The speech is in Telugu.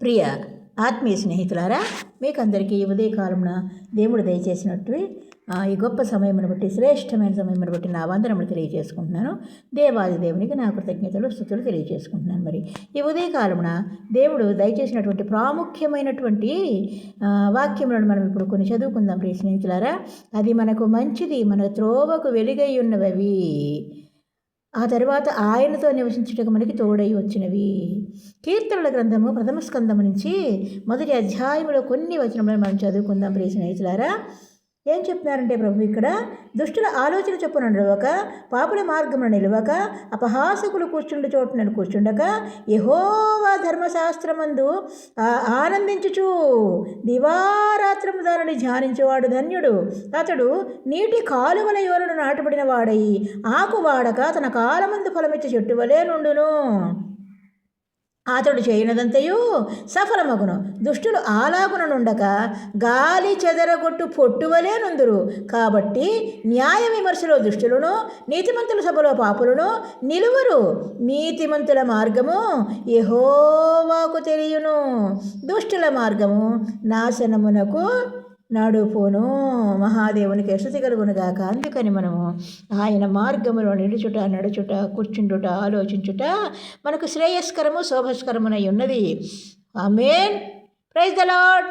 ప్రియ ఆత్మీయ స్నేహితులారా, మీకందరికీ ఈ ఉదయకాలమున దేవుడు దయచేసినట్టు ఈ గొప్ప సమయమును బట్టి, శ్రేష్టమైన సమయమును బట్టి నా వందనములు తెలియజేసుకుంటున్నాను. దేవాది దేవునికి నా కృతజ్ఞతలు, స్తుతులు తెలియజేసుకుంటున్నాను. మరి ఈ ఉదయకాలమున దేవుడు దయచేసినటువంటి ప్రాముఖ్యమైనటువంటి వాక్యములను మనం ఇప్పుడు కొన్ని చదువుకుందాం ప్రియ స్నేహితులారా. అది మనకు మంచిది, మన త్రోవకు వెలుగై ఉన్నవి. ఆ తర్వాత ఆయనతో నివసించుటకు మనకి తోడై వచ్చినవి. కీర్తనల గ్రంథము 1వ స్కందము నుంచి 1వ అధ్యాయంలో కొన్ని వచనములను మనం చదువుకుందాం ప్రియ స్నేహితులారా. ఏం చెప్తున్నారంటే ప్రభు ఇక్కడ, దుష్టుల ఆలోచన చొప్పున నిలవక, పాపుల మార్గమును నిలవక, అపహాసకులు కూర్చుండు చోటునను కూర్చుండక, యెహోవా ధర్మశాస్త్రమందు ఆనందించుచు దివారాత్రము దానిని ధ్యానించేవాడు ధన్యుడు. అతడు నీటి కాలువల యోరను నాటబడిన వాడై ఆకు వాడక తన కాలమందు ఫలమిచ్చే చెట్టు వలె నుండును. అతడు చేయనదంతయు సఫలమగును. దుష్టులు ఆలాగున నుండక గాలి చెదరగొట్టు పొట్టువలే నుందురు. కాబట్టి న్యాయ విమర్శలో దుష్టులను, నీతిమంతుల సభలో పాపులను నిలువరు. నీతిమంతుల మార్గము యెహోవాకు తెలియను, దుష్టుల మార్గము నాశనమునకు నడుపును. మహాదేవునికి స్తుతి కలుగునుగాక. అందుకని మనము ఆయన మార్గములో నడుచుట, కూర్చుండుట, ఆలోచించుట మనకు శ్రేయస్కరము, శోభస్కరమునై ఉన్నది. ఆమేన్. Praise the lord.